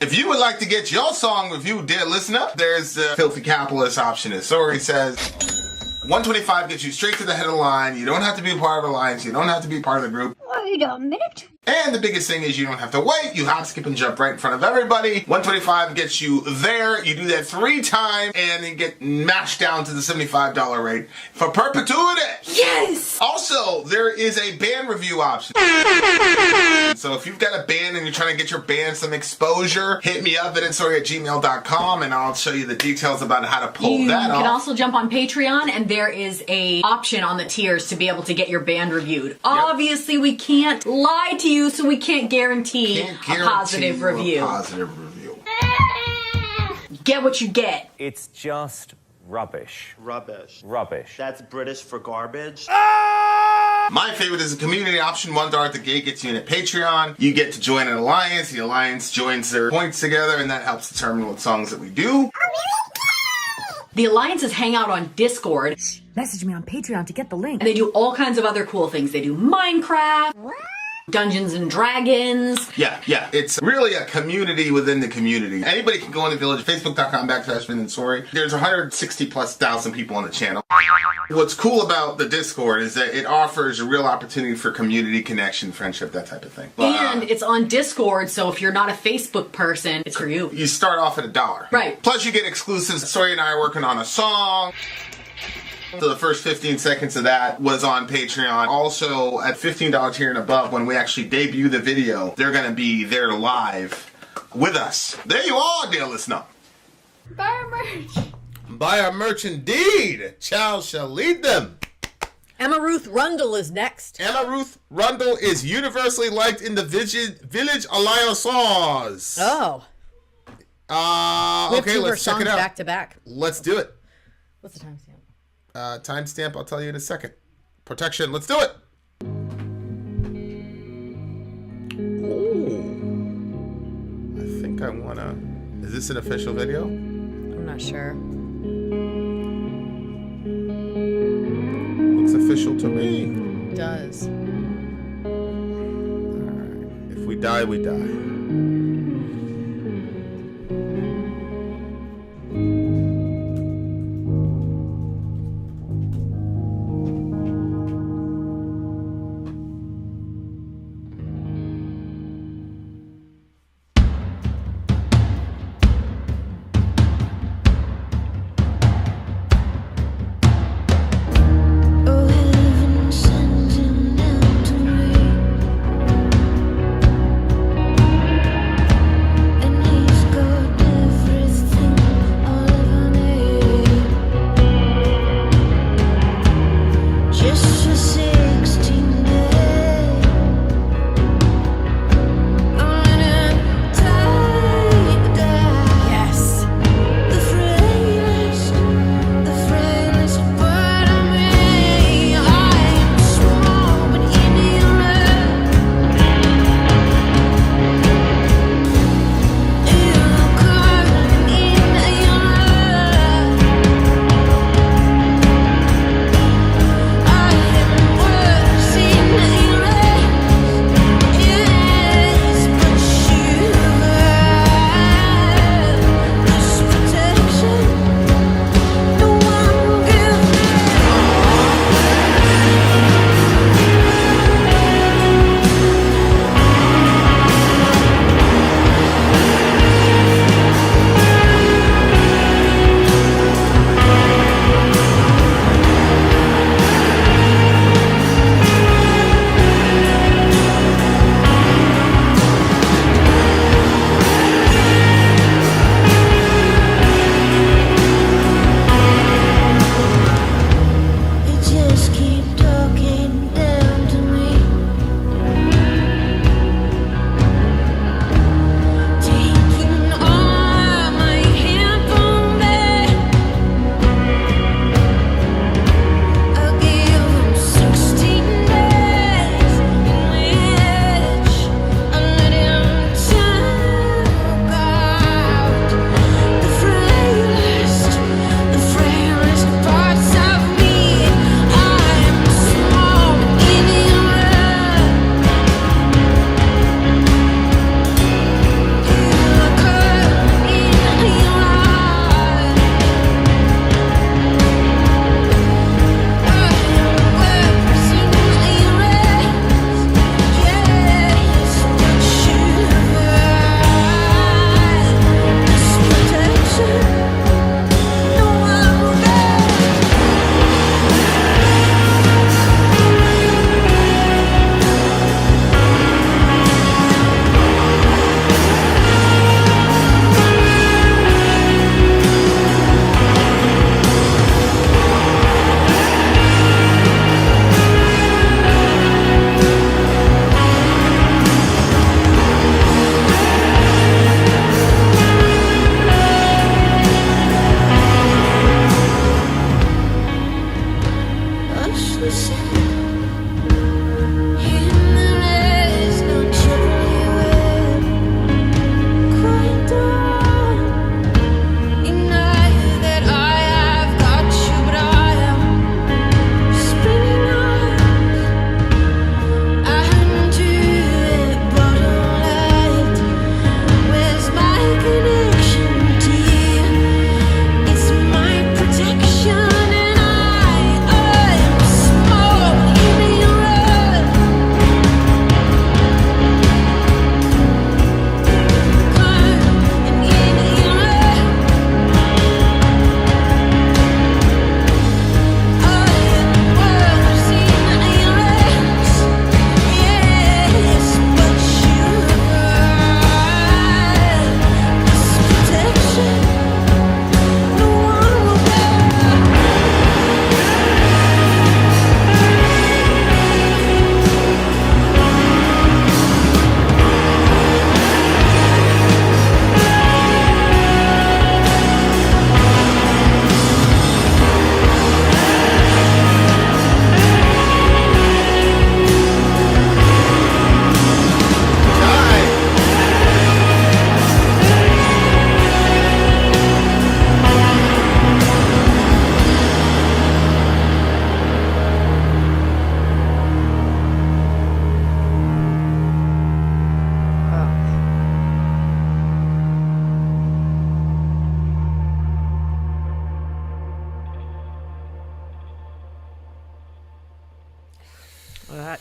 If you would like to get your song reviewed, dear listener, there's the filthy capitalist option. As Sori says, $125 gets you straight to the head of the line. You don't have to be part of the alliance. You don't have to be part of the group. Wait a minute. And the biggest thing is you don't have to wait. You hop, skip, and jump right in front of everybody. $125 gets you there. You do that 3 times, and you get mashed down to the $75 rate for perpetuity. Yes! Also, there is a band review option. So if you've got a band and you're trying to get your band some exposure, hit me up at vinsori@gmail.com, and I'll show you the details about how to pull that off. You can also jump on Patreon, and there is a option on the tiers to be able to get your band reviewed. Yep. Obviously, we can't lie to you, so we can't guarantee a positive review. Get what you get. It's just rubbish. Rubbish. Rubbish. That's British for garbage. My favorite is the community option. $1 at the gate gets you in at Patreon. You get to join an alliance. The alliance joins their points together, and that helps determine what songs that we do. The alliances hang out on Discord. Message me on Patreon to get the link. And they do all kinds of other cool things. They do Minecraft. Dungeons and Dragons. Yeah. It's really a community within the community. Anybody can go in the village, facebook.com/Vin and Sori. There's 160,000+ people on the channel. What's cool about the Discord is that it offers a real opportunity for community connection, friendship, that type of thing. And it's on Discord, so if you're not a Facebook person, it's for you. You start off at $1. Right. Plus you get exclusives. Sori and I are working on a song. So the first 15 seconds of that was on Patreon. Also, at $15 tier and above, when we actually debut the video, they're going to be there live with us. There you are, dear listener. Buy our merch. Buy our merch indeed. Child shall lead them. Emma Ruth Rundle is next. Emma Ruth Rundle is universally liked in the Village Alliance. Oh. Okay, let's check it out. Back to back. Let's do it. What's the timestamp? Timestamp, I'll tell you in a second. Protection, let's do it. Ooh. I think I wanna. Is this an official video? I'm not sure. Looks official to me. It does. Alright. If we die, we die.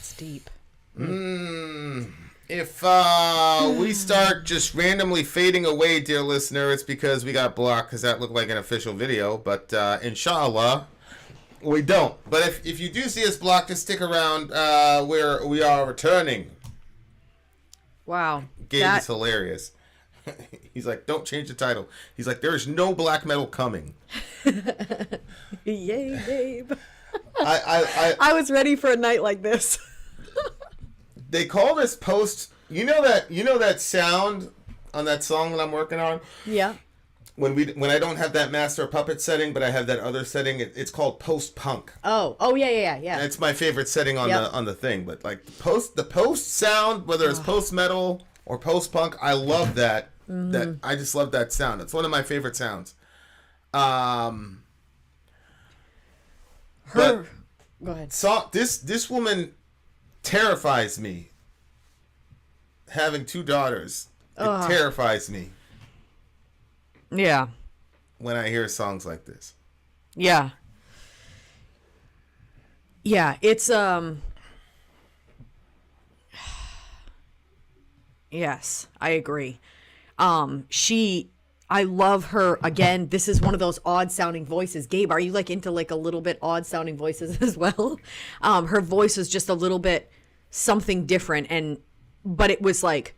That's deep. If we start just randomly fading away, dear listener, it's because we got blocked because that looked like an official video. But inshallah, we don't. But if you do see us blocked, just stick around where we are returning. Wow. Gabe is hilarious. He's like, don't change the title. He's like, there is no black metal coming. Yay, Gabe. I was ready for a night like this. They call this post. You know that sound on that song that I'm working on. Yeah. When I don't have that master puppet setting, but I have that other setting, it's called post punk. Oh yeah. It's my favorite setting on the thing. But like the post sound, whether it's post metal or post punk, I love that. That I just love that sound. It's one of my favorite sounds. Go ahead. This woman terrifies me. Having 2 daughters, it terrifies me. Yeah. When I hear songs like this. Yeah. Yeah, it's yes, I agree. I love her. Again, this is one of those odd sounding voices. Gabe, are you like into like a little bit odd sounding voices as well? Her voice is just a little bit something different, but it was like,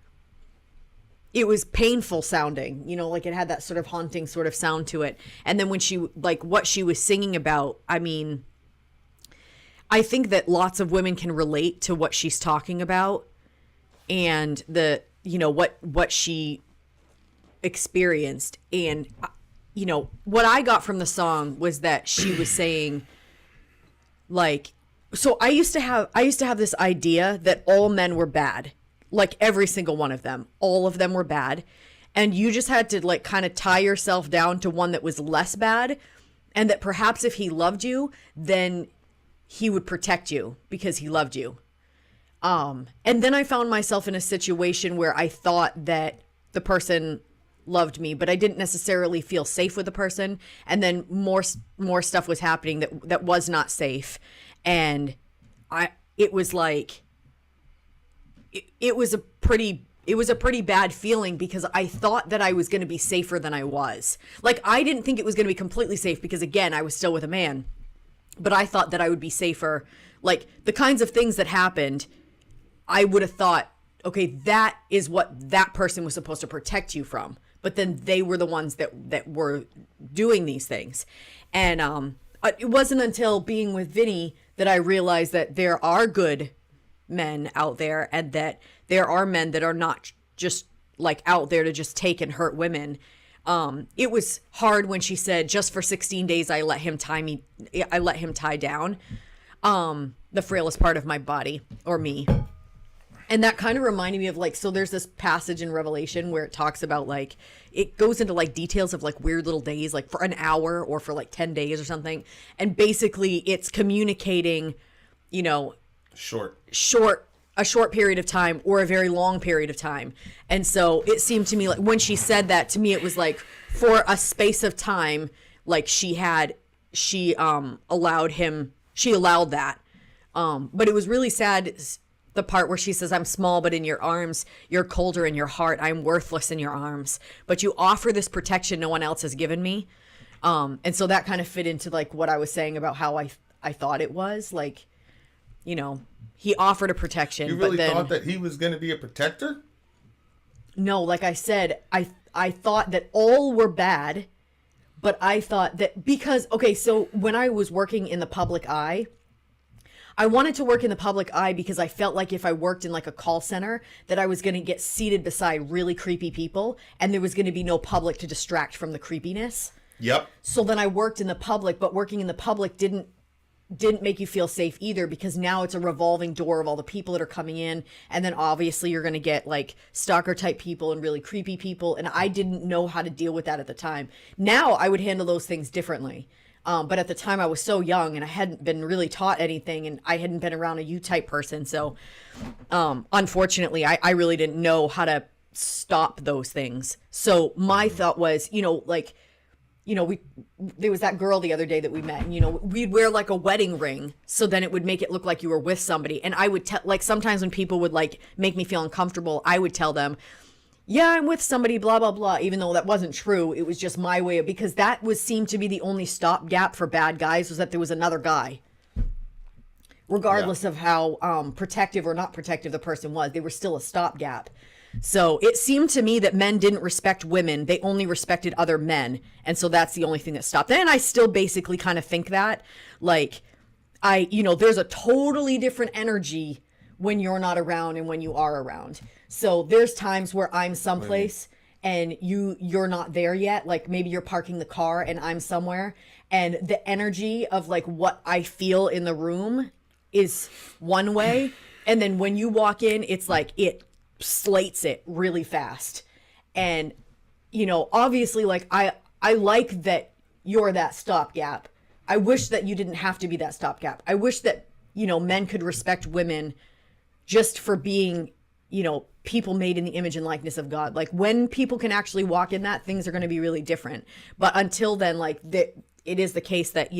it was painful sounding, you know, like it had that sort of haunting sort of sound to it. And then when she, like what she was singing about, I mean, I think that lots of women can relate to what she's talking about and the, you know, what she experienced. And, you know, what I got from the song was that she was saying, like, so I used to have this idea that all men were bad. Like every single one of them, all of them were bad. And you just had to like kind of tie yourself down to one that was less bad. And that perhaps if he loved you, then he would protect you because he loved you. And then I found myself in a situation where I thought that the person loved me, but I didn't necessarily feel safe with the person. And then more stuff was happening that was not safe. And it was like, it was a pretty bad feeling because I thought that I was going to be safer than I was. Like, I didn't think it was going to be completely safe because, again, I was still with a man. But I thought that I would be safer. Like, the kinds of things that happened, I would have thought, okay, that is what that person was supposed to protect you from. But then they were the ones that were doing these things. And it wasn't until being with Vinny that I realized that there are good men out there and that there are men that are not just like out there to just take and hurt women. It was hard when she said, just for 16 days, I let him tie down the frailest part of my body or me. And that kind of reminded me of like, so there's this passage in Revelation where it talks about like, it goes into like details of like weird little days, like for an hour or for like 10 days or something. And basically it's communicating, you know, a short period of time or a very long period of time. And so it seemed to me like when she said that to me, it was like for a space of time, like she allowed that. But it was really sad. The part where she says, I'm small, but in your arms, you're colder in your heart. I'm worthless in your arms, but you offer this protection no one else has given me. And so that kind of fit into like what I was saying about how I thought it was like, you know, he offered a protection. You really but then, thought that he was going to be a protector? No, like I said, I thought that all were bad, but I thought that because, okay, so when I was working in the public eye, I wanted to work in the public eye because I felt like if I worked in like a call center that I was going to get seated beside really creepy people and there was going to be no public to distract from the creepiness. Yep. So then I worked in the public, but working in the public didn't make you feel safe either because now it's a revolving door of all the people that are coming in. And then obviously you're going to get like stalker type people and really creepy people. And I didn't know how to deal with that at the time. Now I would handle those things differently. But at the time I was so young and I hadn't been really taught anything and I hadn't been around a U-type person. So, unfortunately, I really didn't know how to stop those things. So my thought was, you know, like there was that girl the other day that we met, and we'd wear like a wedding ring, so then it would make it look like you were with somebody. And I would tell, like, sometimes when people would like make me feel uncomfortable, I would tell them, yeah, I'm with somebody, blah blah blah, even though that wasn't true. It was just my way of, because that seemed to be the only stopgap for bad guys, was that there was another guy, regardless of how protective or not protective the person was. They were still a stopgap. So it seemed to me that men didn't respect women. They only respected other men. And so that's the only thing that stopped. And I still basically kind of think that, like, there's a totally different energy when you're not around and when you are around. So there's times where I'm someplace and you're not there yet. Like, maybe you're parking the car and I'm somewhere, and the energy of like what I feel in the room is one way. And then when you walk in, it's like it slates it really fast. And obviously, like, I like that you're that stopgap. I wish that you didn't have to be that stopgap. I wish that men could respect women just for being people made in the image and likeness of God. Like, when people can actually walk in that, things are going to be really different. But until then, like, it is the case that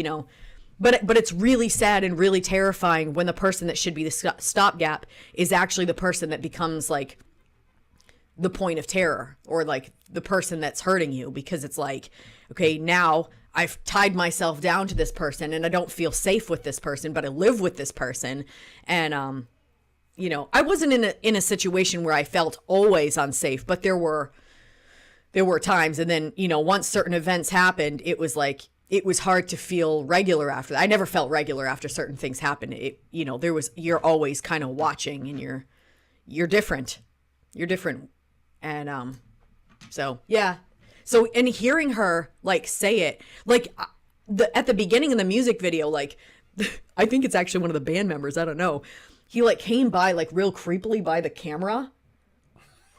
But it's really sad and really terrifying when the person that should be the stopgap is actually the person that becomes like the point of terror, or like the person that's hurting you, because it's like, okay, now I've tied myself down to this person and I don't feel safe with this person, but I live with this person. And, I wasn't in a situation where I felt always unsafe, but there were times. And then, once certain events happened, it was like, it was hard to feel regular after that. I never felt regular after certain things happened. You're always kind of watching, and you're different. You're different. And, so yeah. So, and hearing her like say it, like at the beginning of the music video, like, I think it's actually one of the band members, I don't know. He like came by like real creepily by the camera.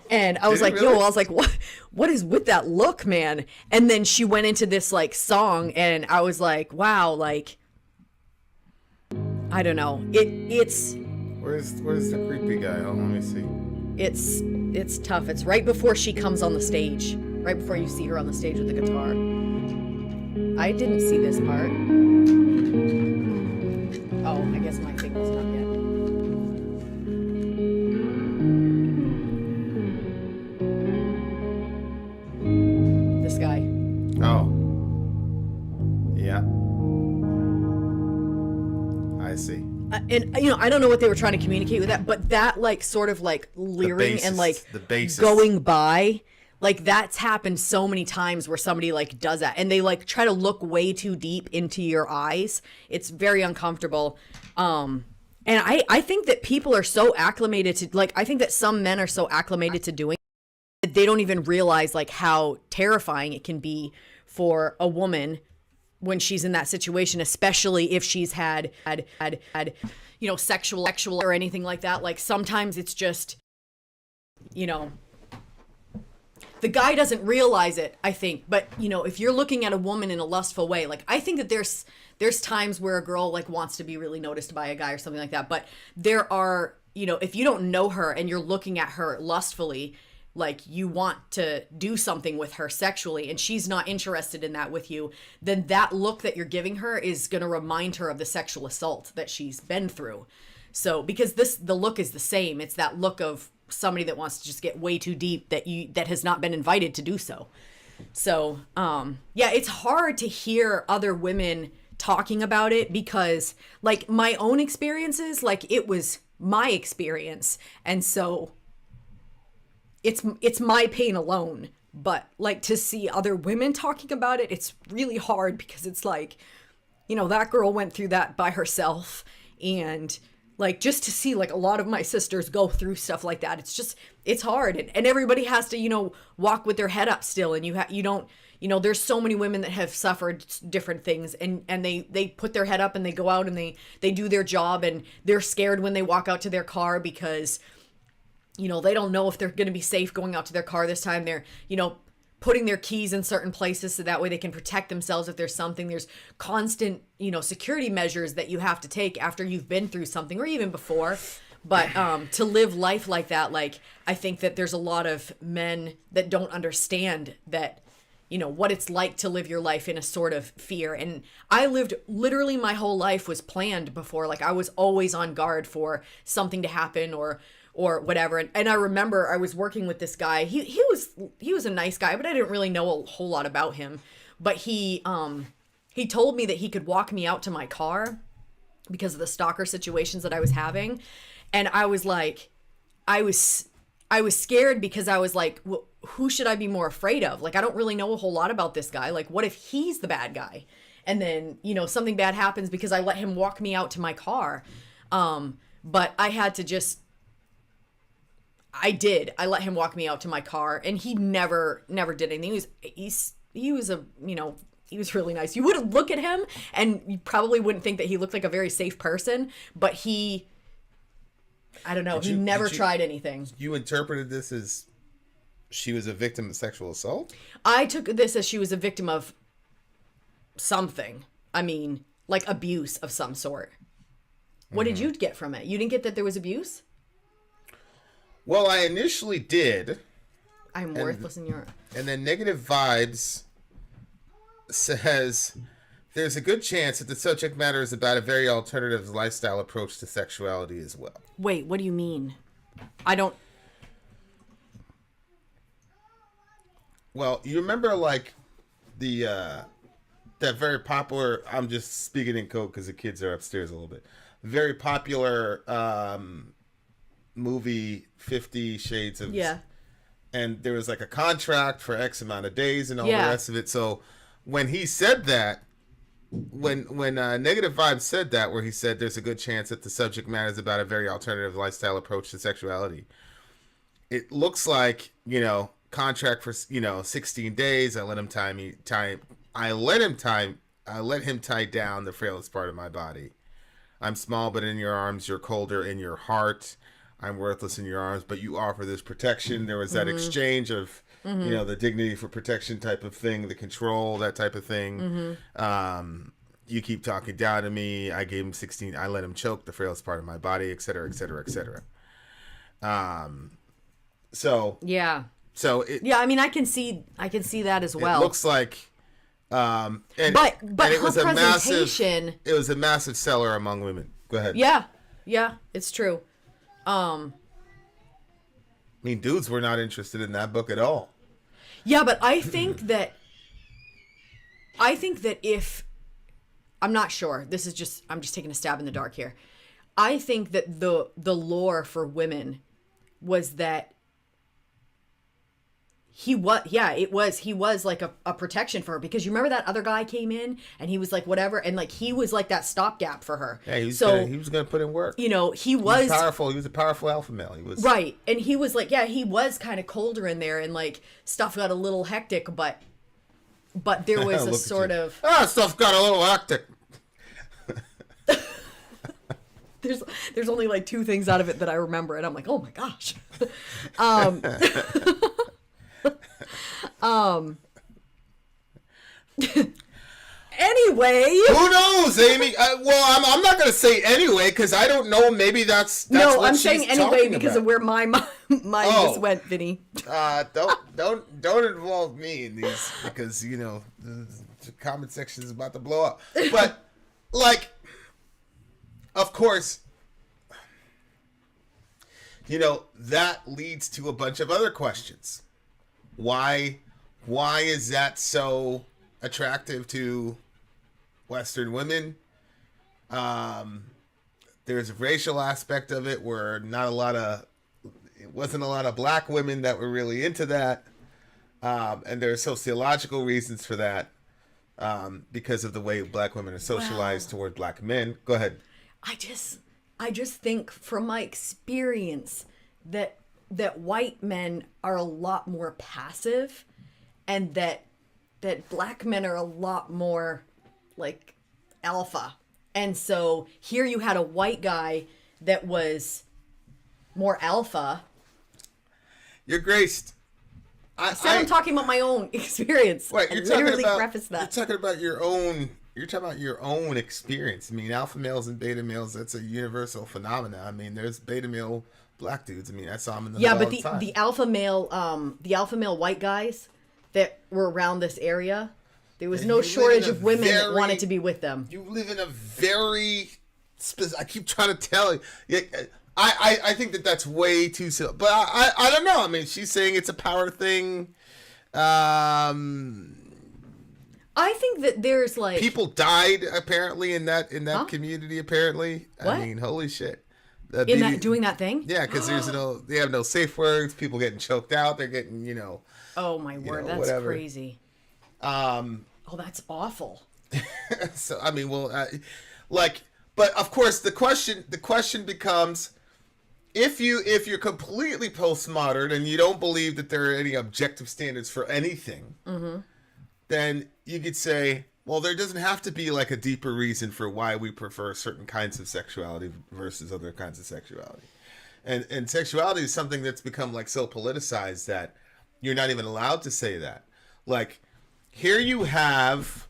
And I was like, really? I was like, what is with that look, man? And then she went into this like song, and I was like, wow, like, I don't know. It's Where's the creepy guy? Oh, let me see. It's tough. It's right before she comes on the stage. Right before you see her on the stage with the guitar. I didn't see this part. Oh, I guess my thing was not yet. Guy. Oh. Yeah. I see. And I don't know what they were trying to communicate with that, but that like sort of like leering and like the basis. Going by, like, that's happened so many times where somebody like does that and they like try to look way too deep into your eyes. It's very uncomfortable. And I think that people are so acclimated to, like, I think that some men are so acclimated to doing it, they don't even realize like how terrifying it can be for a woman when she's in that situation, especially if she's had sexual or anything like that. Like, sometimes it's just, the guy doesn't realize it, I think. But, if you're looking at a woman in a lustful way, like, I think that there's times where a girl like wants to be really noticed by a guy or something like that. But there are, if you don't know her and you're looking at her lustfully, like, you want to do something with her sexually and she's not interested in that with you, then that look that you're giving her is going to remind her of the sexual assault that she's been through. So, because the look is the same. It's that look of somebody that wants to just get way too deep that has not been invited to do so. So, yeah, it's hard to hear other women talking about it because, like, my own experiences, like, it was my experience. And so it's my pain alone. But, like, to see other women talking about it, it's really hard because it's like, that girl went through that by herself. And, like, just to see, like, a lot of my sisters go through stuff like that, it's hard. And everybody has to, walk with their head up still. And there's so many women that have suffered different things and they put their head up and they go out and they do their job, and they're scared when they walk out to their car because, they don't know if they're going to be safe going out to their car this time. They're, putting their keys in certain places so that way they can protect themselves if there's something. There's constant, security measures that you have to take after you've been through something or even before. But to live life like that, like, I think that there's a lot of men that don't understand that, what it's like to live your life in a sort of fear. And I lived literally my whole life was planned before. Like I was always on guard for something to happen or whatever. And I remember I was working with this guy. He was a nice guy, but I didn't really know a whole lot about him. But he told me that he could walk me out to my car because of the stalker situations that I was having. And I was like, I was scared because I was like, well, who should I be more afraid of? Like, I don't really know a whole lot about this guy. Like, what if he's the bad guy? And then, something bad happens because I let him walk me out to my car. But I had to I let him walk me out to my car, and he never did anything. He was really nice. You would look at him and you probably wouldn't think that he looked like a very safe person, but I don't know. He never tried anything. You interpreted this as she was a victim of sexual assault? I took this as she was a victim of something. I mean, like abuse of some sort. What did you get from it? You didn't get that there was abuse? Well, I initially did. I'm worthless in your... And then Negative Vibes says... There's a good chance that the subject matter is about a very alternative lifestyle approach to sexuality as well. Wait, what do you mean? I don't... Well, you remember, like, that very popular... I'm just speaking in code because the kids are upstairs a little bit. Very popular movie, 50 Shades of... Yeah. And there was, like, a contract for X amount of days and all the rest of it. So when he said that, when Negative Vibes said that, where he said there's a good chance that the subject matter is about a very alternative lifestyle approach to sexuality, it looks like, contract for 16 days. I let him tie down the frailest part of my body. I'm small, but in your arms, you're colder in your heart. I'm worthless in your arms, but you offer this protection. There was that exchange of the dignity for protection type of thing, the control, that type of thing. You keep talking down to me. I gave him 16. I let him choke the frailest part of my body, et cetera, et cetera, et cetera. So yeah. So it, I mean, I can see that as well. It looks like, but it was a presentation. It was a massive seller among women. Go ahead. Yeah, it's true. I mean, dudes were not interested in that book at all. Yeah, but I think that if I'm not sure, I'm just taking a stab in the dark here. I think that the lore for women was that he was like a protection for her, because you remember that other guy came in and he was like whatever, and like he was like that stopgap for her. Yeah, he was gonna put in work. He was powerful. He was a powerful alpha male. He was right, and he was like, he was kind of colder in there, and like stuff got a little hectic, but there was a sort of stuff got a little hectic. There's only like two things out of it that I remember, and I'm like, oh my gosh. Anyway, who knows, Amy? I'm not gonna say anyway because I don't know. Maybe that's no. What I'm she's saying anyway because about. of where my mind just went, Vinny. Don't involve me in these, because the comment section is about to blow up. But like, of course, that leads to a bunch of other questions. Why is that so attractive to Western women? There's a racial aspect of it where it wasn't a lot of black women that were really into that. And there are sociological reasons for that, because of the way black women are socialized toward black men. Go ahead. I just think from my experience that white men are a lot more passive, and that black men are a lot more like alpha. And so here you had a white guy that was more alpha. You're graced. I'm talking about my own experience. Wait, You're talking about your own. You're talking about your own experience. I mean, alpha males and beta males, that's a universal phenomenon. I mean, there's beta male black dudes. I mean, I saw them in the hood all the time. the alpha male white guys, that were around this area. There was no shortage of women that wanted to be with them. You live in a very I keep trying to tell you. I think that's way too simple. But I don't know. I mean, she's saying it's a power thing. I think that there's like people died apparently in that community. Apparently, what? I mean, holy shit. Doing that thing? Yeah, because they have no safe words. People getting choked out. They're getting Oh my word, that's whatever. crazy. Oh, that's awful. So I mean, well, but of course the question becomes, if you're completely postmodern and you don't believe that there are any objective standards for anything, then you could say, well, there doesn't have to be like a deeper reason for why we prefer certain kinds of sexuality versus other kinds of sexuality. And sexuality is something that's become like so politicized that you're not even allowed to say that. Like, here you have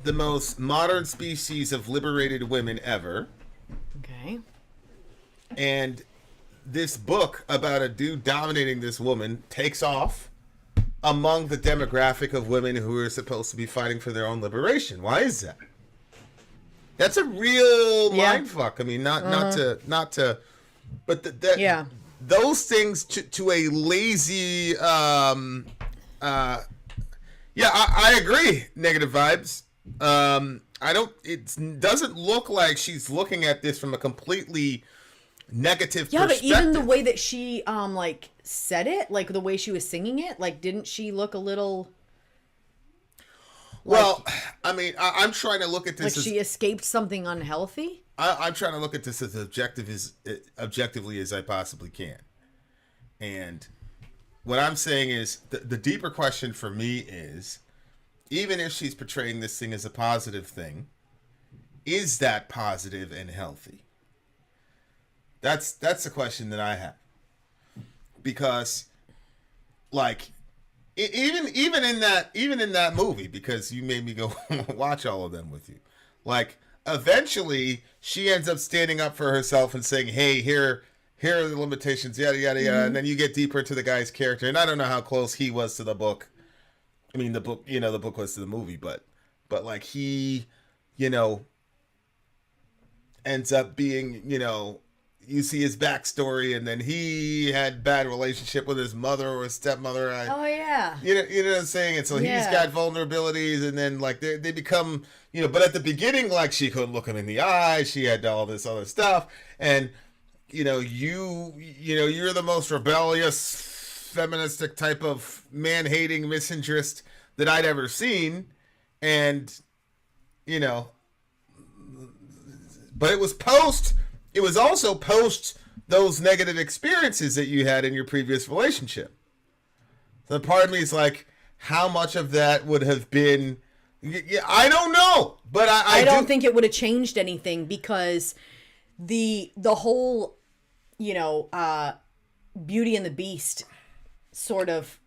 the most modern species of liberated women ever. Okay. And this book about a dude dominating this woman takes off among the demographic of women who are supposed to be fighting for their own liberation. Why is that? That's a real mindfuck. I mean, not to, but those things to a lazy, I agree. Negative vibes. It doesn't look like she's looking at this from a completely negative perspective. But even the way that she like said it, like the way she was singing it, like didn't she look a little well, I mean, I'm trying to look at this like she escaped something unhealthy? I'm trying to look at this as objectively as I possibly can. And what I'm saying is the deeper question for me is, even if she's portraying this thing as a positive thing, is that positive and healthy? That's the question that I have. Because, like, even in that movie, because you made me go watch all of them with you, like, eventually she ends up standing up for herself and saying, "Hey, here are the limitations, yada yada yada," and then you get deeper into the guy's character, and I don't know how close he was to the book. I mean, the book was to the movie, but like he, ends up being, you see his backstory, and then he had bad relationship with his mother or his stepmother. Oh yeah. You know what I'm saying? And so he's got vulnerabilities, and then like they become, but at the beginning, like she couldn't look him in the eye. She had all this other stuff, and you're the most rebellious, feministic type of man-hating misinterest that I'd ever seen, and but it was also post those negative experiences that you had in your previous relationship. So part of me is like, how much of that would have been? I don't know, but I don't think it would have changed anything, because the whole Beauty and the Beast sort of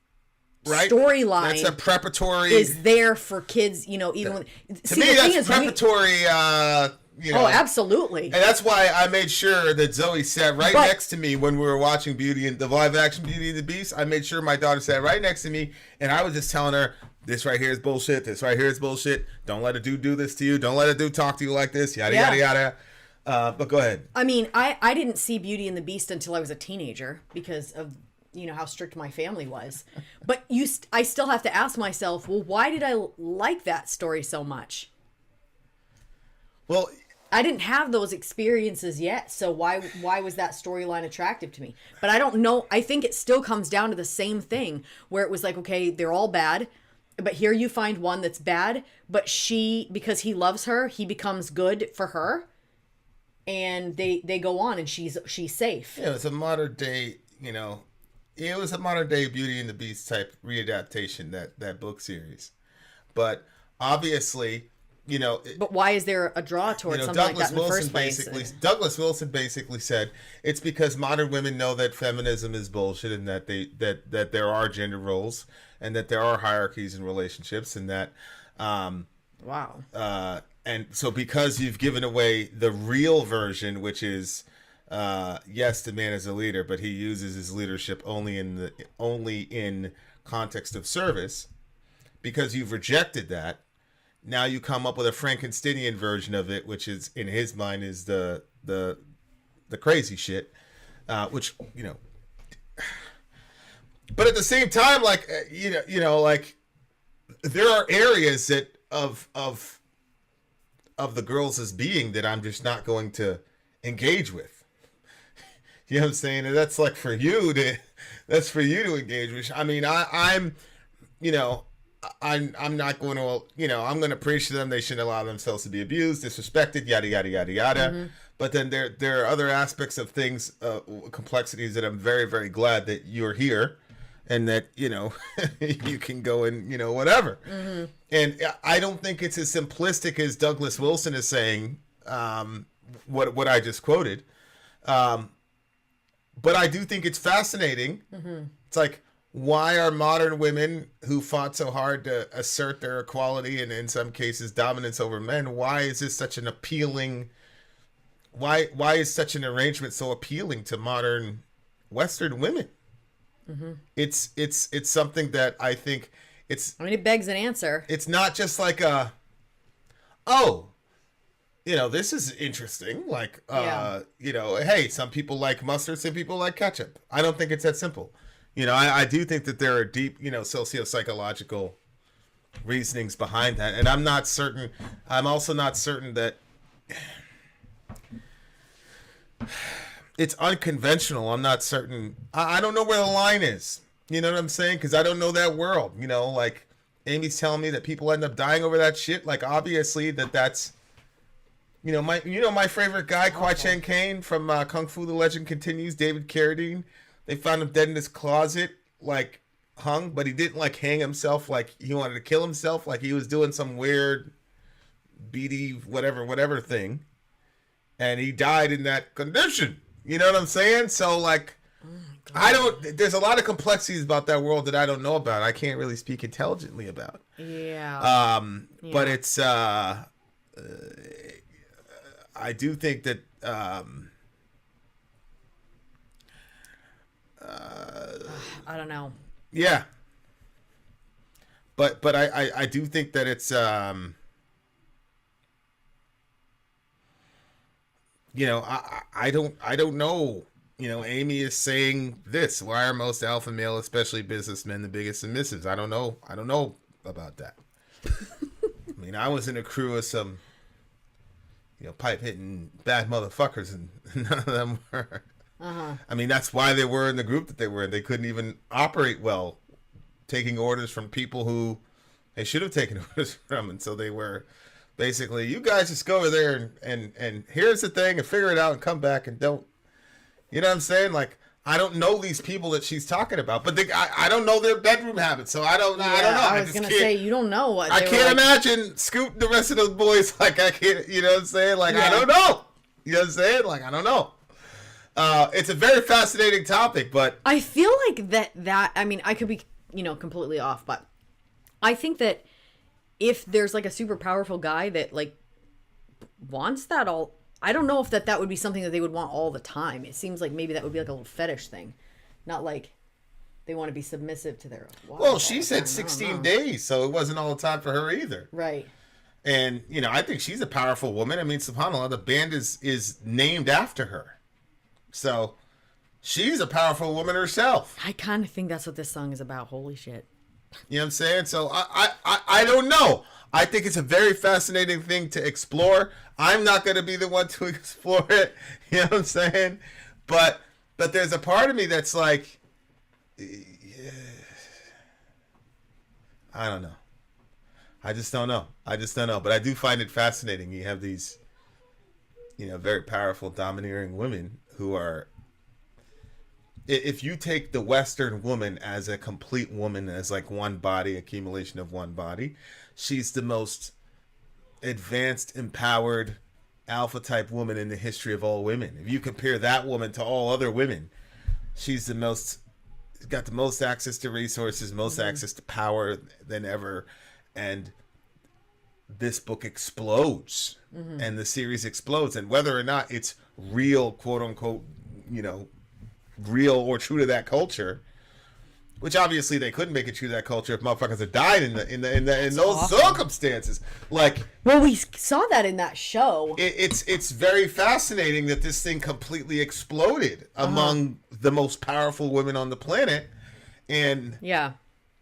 storyline, that's a preparatory, is there for kids, even when to me that's preparatory. Oh, absolutely. And that's why I made sure that Zoe sat right next to me when we were watching the live action Beauty and the Beast. I made sure my daughter sat right next to me, and I was just telling her, this right here is bullshit. This right here is bullshit. Don't let a dude do this to you. Don't let a dude talk to you like this. Yada, yada, yada. But go ahead. I mean, I didn't see Beauty and the Beast until I was a teenager because of, how strict my family was. But I still have to ask myself, well, why did I like that story so much? Well, I didn't have those experiences yet, so why was that storyline attractive to me? But I don't know. I think it still comes down to the same thing, where it was like, okay, they're all bad, but here you find one that's bad, but because he loves her, he becomes good for her, and they go on, and she's safe. Yeah, it's a modern day, it was a modern day Beauty and the Beast type readaptation, that book series, but obviously. But why is there a draw towards something like that in the first place? Douglas Wilson basically said it's because modern women know that feminism is bullshit, and that that there are gender roles, and that there are hierarchies in relationships, and that and so because you've given away the real version, which is yes, the man is a leader, but he uses his leadership only in context of service. because you've rejected that, now you come up with a Frankensteinian version of it, which is in his mind is the crazy shit, which but at the same time, like like there are areas that of the girls as being that I'm just not going to engage with. You know what I'm saying? And that's like for you to engage with. I mean, I'm not going to, I'm going to preach to them they shouldn't allow themselves to be abused, disrespected, yada, yada, yada, yada. Mm-hmm. But then there are other aspects of things, complexities that I'm very, very glad that you're here and that, you can go and, whatever. Mm-hmm. And I don't think it's as simplistic as Douglas Wilson is saying, what I just quoted. But I do think it's fascinating. Mm-hmm. It's like, why are modern women who fought so hard to assert their equality and in some cases dominance over men, why is this such an appealing, why is such an arrangement so appealing to modern Western women? Mm-hmm. It's something that I think it begs an answer. It's not just like this is interesting. Like, hey, some people like mustard, some people like ketchup. I don't think it's that simple. I do think that there are deep, socio-psychological reasonings behind that. And I'm not certain. I'm also not certain that it's unconventional. I'm not certain. I don't know where the line is. You know what I'm saying? Because I don't know that world. Like Amy's telling me that people end up dying over that shit. Like, obviously that's... my favorite guy, Kwai Chang Caine from Kung Fu: The Legend Continues, David Carradine. They found him dead in his closet, like hung, but he didn't like hang himself like he wanted to kill himself, like he was doing some weird beady whatever thing, and he died in that condition. You know what I'm saying? So like, there's a lot of complexities about that world that I don't know about. I can't really speak intelligently about. Yeah. But it's I do think that I don't know. Yeah. But I do think that it's I don't know. Amy is saying this. Why are most alpha male, especially businessmen, the biggest submissives? I don't know about that. I mean, I was in a crew of some pipe hitting bad motherfuckers, and none of them were. Uh-huh. I mean, that's why they were in the group that they were in. They couldn't even operate well, taking orders from people who they should have taken orders from. And so they were basically, you guys just go over there and here's the thing and figure it out and come back and don't. You know what I'm saying? Like, I don't know these people that she's talking about, but I don't know their bedroom habits, so I don't know. I was going to say, you don't know what I can't imagine Scoot the rest of those boys. Like, I can't, you know what I'm saying? Like, I don't know. You know what I'm saying? Like, I don't know. It's a very fascinating topic, but I feel like that I mean, I could be, completely off, but I think that if there's like a super powerful guy that like wants that all, I don't know if that would be something that they would want all the time. It seems like maybe that would be like a little fetish thing, not like they want to be submissive to their wives. Well, she said 16 days, so it wasn't all the time for her either. Right. And, I think she's a powerful woman. I mean, subhanAllah, the band is named after her. So she's a powerful woman herself. I kind of think that's what this song is about. Holy shit. You know what I'm saying? So I don't know. I think it's a very fascinating thing to explore. I'm not going to be the one to explore it. You know what I'm saying? But there's a part of me that's like, I don't know. I just don't know. But I do find it fascinating. You have these, very powerful, domineering women who are, if you take the Western woman as a complete woman, as like one body, accumulation of one body, she's the most advanced, empowered, alpha type woman in the history of all women. If you compare that woman to all other women, she's got the most access to resources, most access to power than ever. And this book explodes, and the series explodes, and whether or not it's real, quote unquote, real or true to that culture, which obviously they couldn't make it true to that culture if motherfuckers had died in those circumstances. Like, well, we saw that in that show. It's very fascinating that this thing completely exploded among the most powerful women on the planet, and Yeah.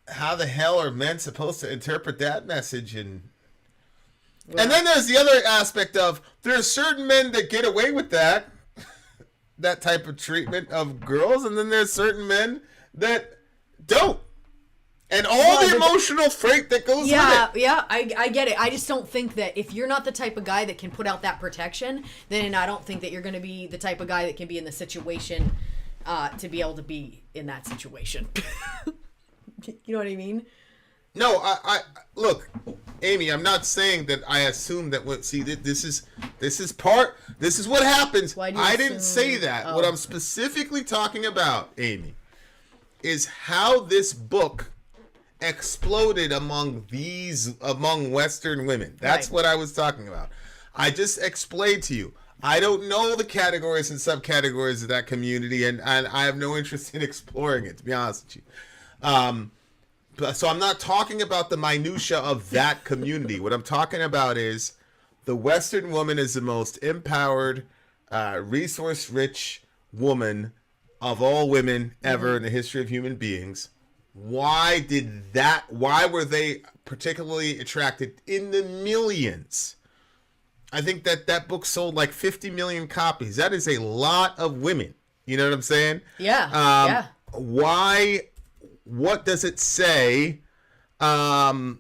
how the hell are men supposed to interpret that message? And then there's the other aspect of there's certain men that get away with that type of treatment of girls, and then there's certain men that don't. And all the emotional freight that goes with it. Yeah, I get it. I just don't think that if you're not the type of guy that can put out that protection, then I don't think that you're going to be the type of guy that can be in the situation to be able to be in that situation. You know what I mean? No, I look, Amy, I'm not saying that I assume that this is what happens. I didn't say that. Oh. What I'm specifically talking about, Amy, is how this book exploded among Western women. That's what I was talking about. I just explained to you. I don't know the categories and subcategories of that community, and I have no interest in exploring it, to be honest with you. So I'm not talking about the minutia of that community. What I'm talking about is the Western woman is the most empowered, resource-rich woman of all women ever in the history of human beings. Why were they particularly attracted in the millions? I think that book sold like 50 million copies. That is a lot of women. You know what I'm saying? Yeah. Why? What does it say about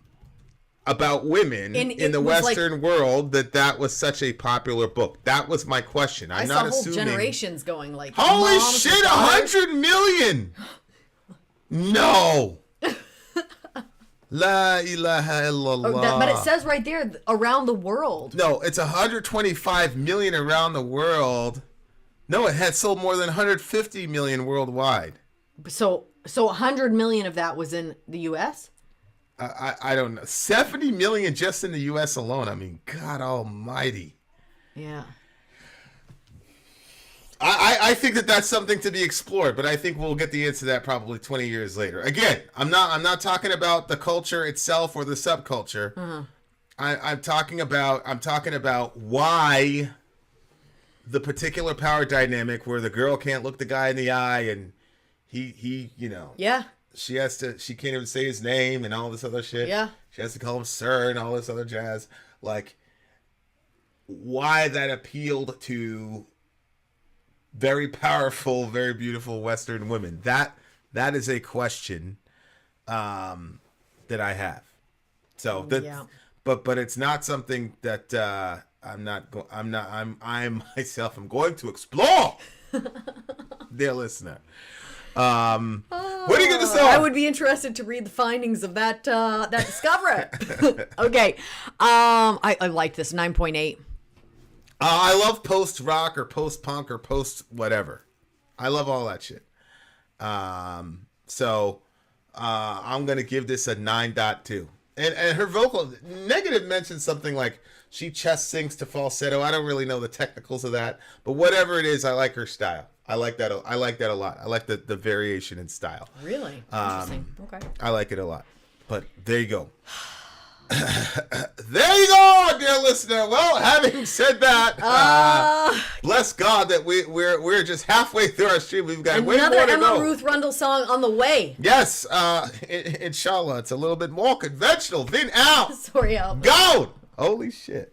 women in the Western world that was such a popular book? That was my question. I'm not assuming. Whole generations going like, holy shit, 100 million! No. La ilaha illallah. But it says right there, around the world. No, it's 125 million around the world. No, it had sold more than 150 million worldwide. So 100 million of that was in the U.S.? I don't know. 70 million just in the U.S. alone. I mean, God almighty. Yeah. I think that's something to be explored, but I think we'll get the answer to that probably 20 years later. Again, I'm not talking about the culture itself or the subculture. Uh-huh. I'm talking about why the particular power dynamic where the girl can't look the guy in the eye and he Yeah. she can't even say his name and all this other shit. Yeah. She has to call him sir and all this other jazz. Like, why that appealed to very powerful, very beautiful Western women. That is a question that I have. So but it's not something that I'm going to explore. Dear listener. What are you going to say? I would be interested to read the findings of that discovery. Okay. I like this 9.8. I love post-rock or post-punk or post-whatever. I love all that shit. So I'm going to give this a 9.2. And her vocal, Negative mentioned something like she chest sings to falsetto. I don't really know the technicals of that. But whatever it is, I like her style. I like that a lot. I like the variation in style. Really? Interesting. Okay. I like it a lot. But there you go. There you go, dear listener. Well, having said that, bless God that we're just halfway through our stream. We've got way more to go. Another Emma Ruth Rundle song on the way. Yes, inshallah, it's a little bit more conventional. Vin out. Sorry, out. Go. Holy shit.